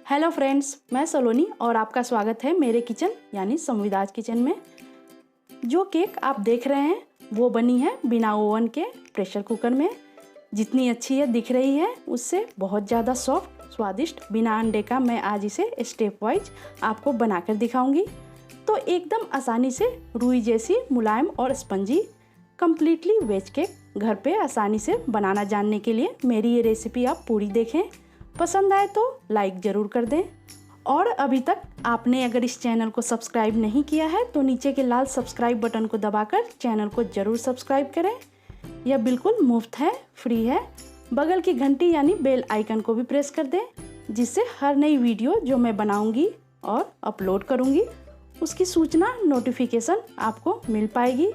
Hello friends, मैं सलोनी और आपका स्वागत है मेरे किचन यानी संविदाज किचन में। जो केक आप देख रहे हैं वो बनी है बिना ओवन के प्रेशर कुकर में। जितनी अच्छी ये दिख रही है उससे बहुत ज़्यादा सॉफ्ट स्वादिष्ट बिना अंडे का मैं आज इसे स्टेप वाइज आपको बनाकर दिखाऊंगी। तो एकदम आसानी से रुई जैसी मुलायम और स्पंजी कम्प्लीटली वेज केक घर पे आसानी से बनाना जानने के लिए मेरी ये रेसिपी आप पूरी देखें। पसंद आए तो लाइक ज़रूर कर दें। और अभी तक आपने अगर इस चैनल को सब्सक्राइब नहीं किया है तो नीचे के लाल सब्सक्राइब बटन को दबाकर चैनल को ज़रूर सब्सक्राइब करें। यह बिल्कुल मुफ्त है, फ्री है। बगल की घंटी यानी बेल आइकन को भी प्रेस कर दें, जिससे हर नई वीडियो जो मैं बनाऊंगी और अपलोड करूंगी उसकी सूचना नोटिफिकेशन आपको मिल पाएगी।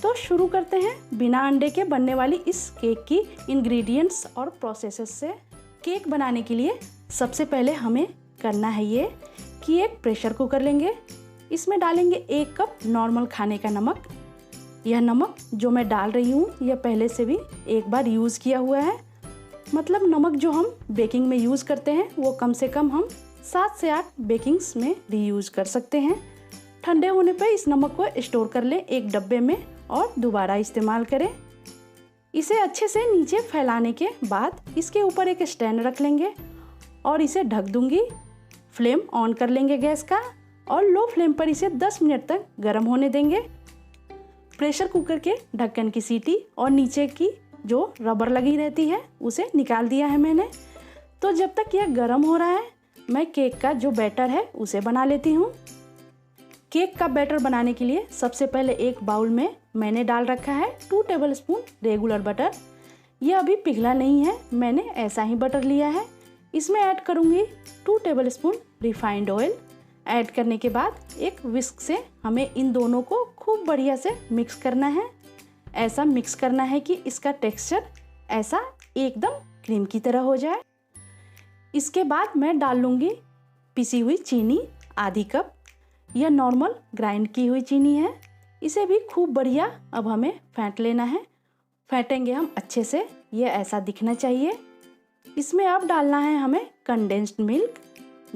तो शुरू करते हैं बिना अंडे के बनने वाली इस केक की इंग्रेडिएंट्स और प्रोसेसेस से। केक बनाने के लिए सबसे पहले हमें करना है ये कि एक प्रेशर कुकर लेंगे। इसमें डालेंगे 1 कप नॉर्मल खाने का नमक। यह नमक जो मैं डाल रही हूँ यह पहले से भी एक बार यूज़ किया हुआ है। मतलब नमक जो हम बेकिंग में यूज़ करते हैं वो कम से कम हम 7 से 8 बेकिंग्स में रीयूज़ कर सकते हैं। ठंडे होने पर इस नमक को स्टोर कर लें एक डब्बे में और दोबारा इस्तेमाल करें। इसे अच्छे से नीचे फैलाने के बाद इसके ऊपर एक स्टैंड रख लेंगे और इसे ढक दूंगी। फ्लेम ऑन कर लेंगे गैस का और लो फ्लेम पर इसे 10 मिनट तक गर्म होने देंगे। प्रेशर कुकर के ढक्कन की सीटी और नीचे की जो रबर लगी रहती है उसे निकाल दिया है मैंने। तो जब तक यह गर्म हो रहा है मैं केक का जो बैटर है उसे बना लेती हूँ। केक का बैटर बनाने के लिए सबसे पहले एक बाउल में मैंने डाल रखा है 2 टेबलस्पून रेगुलर बटर। यह अभी पिघला नहीं है, मैंने ऐसा ही बटर लिया है। इसमें ऐड करूँगी 2 टेबलस्पून रिफाइंड ऑयल। ऐड करने के बाद एक विस्क से हमें इन दोनों को खूब बढ़िया से मिक्स करना है। ऐसा मिक्स करना है कि इसका टेक्सचर ऐसा एकदम क्रीम की तरह हो जाए। इसके बाद मैं डाल लूँगी पिसी हुई चीनी आधी कप। यह नॉर्मल ग्राइंड की हुई चीनी है। इसे भी खूब बढ़िया अब हमें फेंट लेना है। फेंटेंगे हम अच्छे से, ये ऐसा दिखना चाहिए। इसमें अब डालना है हमें कंडेंस्ड मिल्क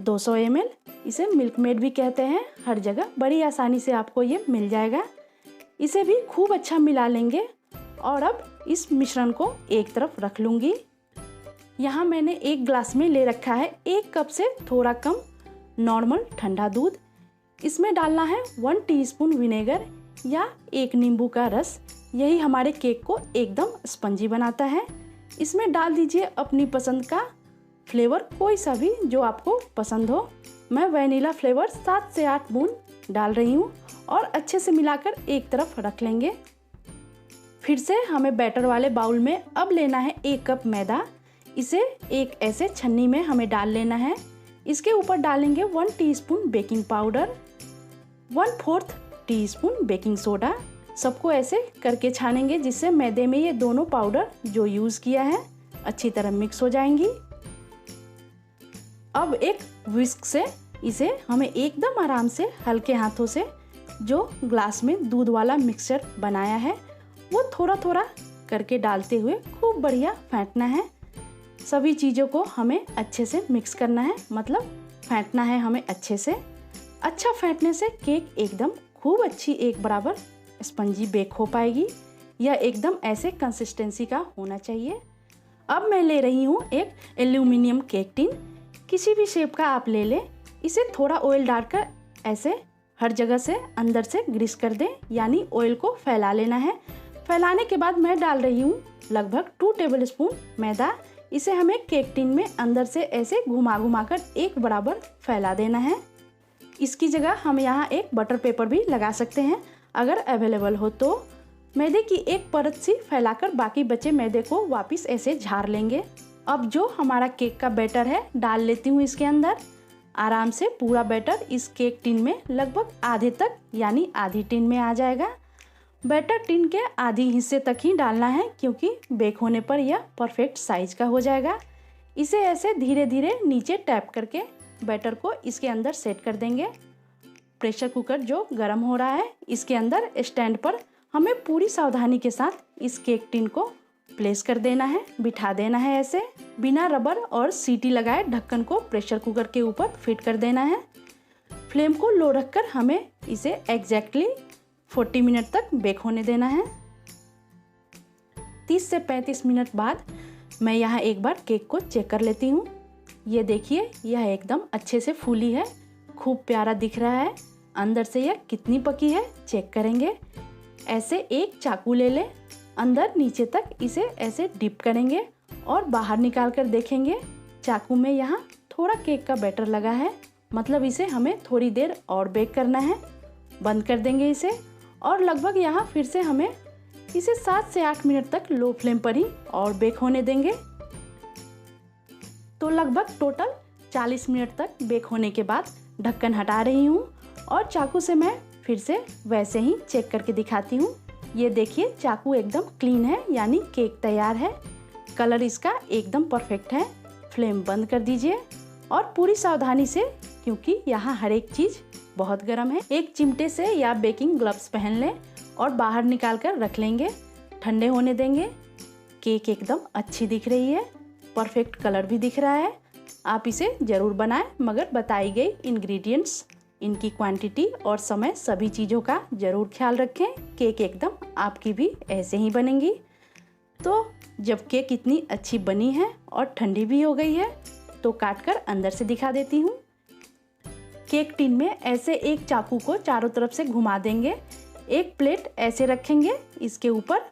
200 ml। इसे मिल्क मेड भी कहते हैं, हर जगह बड़ी आसानी से आपको ये मिल जाएगा। इसे भी खूब अच्छा मिला लेंगे और अब इस मिश्रण को एक तरफ रख लूँगी। यहाँ मैंने एक ग्लास में ले रखा है 1 कप से थोड़ा कम नॉर्मल ठंडा दूध। इसमें डालना है 1 टीस्पून विनेगर या 1 नींबू का रस। यही हमारे केक को एकदम स्पंजी बनाता है। इसमें डाल दीजिए अपनी पसंद का फ्लेवर, कोई सा भी जो आपको पसंद हो। मैं वैनिला फ्लेवर 7 से 8 बूंद डाल रही हूँ और अच्छे से मिलाकर एक तरफ रख लेंगे। फिर से हमें बैटर वाले बाउल में अब लेना है 1 कप मैदा। इसे एक ऐसे छन्नी में हमें डाल लेना है। इसके ऊपर डालेंगे 1 teaspoon baking powder, 1/4 teaspoon baking soda. सबको ऐसे करके छानेंगे जिससे मैदे में ये दोनों पाउडर जो यूज़ किया है अच्छी तरह मिक्स हो जाएंगी। अब एक विस्क से इसे हमें एकदम आराम से हल्के हाथों से जो ग्लास में दूध वाला मिक्सचर बनाया है वो थोड़ा थोड़ा करके डालते हुए खूब बढ़िया फेंटना है। सभी चीज़ों को हमें अच्छे से मिक्स करना है, मतलब फेंटना है हमें अच्छे से। अच्छा फेंटने से केक एकदम खूब अच्छी एक बराबर स्पंजी बेक हो पाएगी। यह एकदम ऐसे कंसिस्टेंसी का होना चाहिए। अब मैं ले रही हूँ एक एल्यूमिनियम केक टिन। किसी भी शेप का आप ले लें। इसे थोड़ा ऑयल डालकर ऐसे हर जगह से अंदर से ग्रीस कर दें, यानी ऑयल को फैला लेना है। फैलाने के बाद मैं डाल रही हूँ लगभग 2 टेबलस्पून मैदा। इसे हमें केक टिन में अंदर से ऐसे घुमा घुमा कर एक बराबर फैला देना है। इसकी जगह हम यहाँ एक बटर पेपर भी लगा सकते हैं अगर अवेलेबल हो तो। मैदे की एक परत सी फैलाकर बाकी बचे मैदे को वापस ऐसे झाड़ लेंगे। अब जो हमारा केक का बैटर है डाल लेती हूँ इसके अंदर। आराम से पूरा बैटर इस केक टिन में लगभग आधे तक यानी आधी टिन में आ जाएगा। बैटर टिन के आधी हिस्से तक ही डालना है क्योंकि बेक होने पर यह परफेक्ट साइज का हो जाएगा। इसे ऐसे धीरे धीरे नीचे टैप करके बैटर को इसके अंदर सेट कर देंगे। प्रेशर कुकर जो गर्म हो रहा है इसके अंदर स्टैंड पर हमें पूरी सावधानी के साथ इस केक टिन को प्लेस कर देना है, बिठा देना है ऐसे। बिना रबर और सीटी लगाए ढक्कन को प्रेशर कुकर के ऊपर फिट कर देना है। फ्लेम को लो रखकर हमें इसे एग्जैक्टली 40 मिनट तक बेक होने देना है। 30 से 35 मिनट बाद मैं यहाँ एक बार केक को चेक कर लेती हूँ। ये देखिए, यह एकदम अच्छे से फूली है, खूब प्यारा दिख रहा है। अंदर से यह कितनी पकी है चेक करेंगे। ऐसे एक चाकू ले लें, अंदर नीचे तक इसे ऐसे डिप करेंगे और बाहर निकाल कर देखेंगे। चाकू में यहाँ थोड़ा केक का बैटर लगा है, मतलब इसे हमें थोड़ी देर और बेक करना है। बंद कर देंगे इसे और लगभग यहाँ फिर से हमें इसे 7 से 8 मिनट तक लो फ्लेम पर ही और बेक होने देंगे। तो लगभग टोटल 40 मिनट तक बेक होने के बाद ढक्कन हटा रही हूँ और चाकू से मैं फिर से वैसे ही चेक करके दिखाती हूँ। ये देखिए, चाकू एकदम क्लीन है, यानी केक तैयार है। कलर इसका एकदम परफेक्ट है। फ्लेम बंद कर दीजिए और पूरी सावधानी से, क्योंकि यहाँ हर एक चीज़ बहुत गर्म है, एक चिमटे से या बेकिंग ग्लव्स पहन लें और बाहर निकाल कर रख लेंगे, ठंडे होने देंगे। केक एकदम अच्छी दिख रही है, परफेक्ट कलर भी दिख रहा है। आप इसे ज़रूर बनाएं, मगर बताई गई इंग्रेडिएंट्स, इनकी क्वांटिटी और समय, सभी चीज़ों का ज़रूर ख्याल रखें। केक एकदम आपकी भी ऐसे ही बनेंगी। तो जब केक इतनी अच्छी बनी है और ठंडी भी हो गई है तो काटकर अंदर से दिखा देती हूँ। केक टिन में ऐसे एक चाकू को चारों तरफ से घुमा देंगे, एक प्लेट ऐसे रखेंगे इसके ऊपर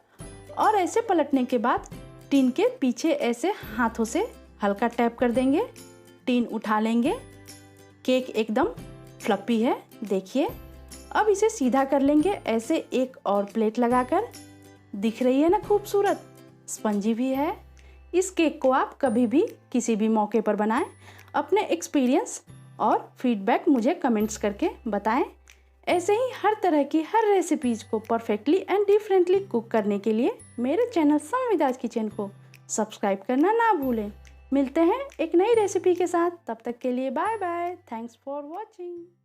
और ऐसे पलटने के बाद टिन के पीछे ऐसे हाथों से हल्का टैप कर देंगे। टिन उठा लेंगे। केक एकदम फ्लफी है, देखिए। अब इसे सीधा कर लेंगे ऐसे एक और प्लेट लगाकर। दिख रही है ना खूबसूरत, स्पंजी भी है। इस केक को आप कभी भी किसी भी मौके पर बनाएं। अपने एक्सपीरियंस और फीडबैक मुझे कमेंट्स करके बताएं। ऐसे ही हर तरह की हर रेसिपीज़ को परफेक्टली एंड डिफरेंटली कुक करने के लिए मेरे चैनल संविदाज किचन को सब्सक्राइब करना ना भूलें। मिलते हैं एक नई रेसिपी के साथ, तब तक के लिए bye bye. Thanks for watching.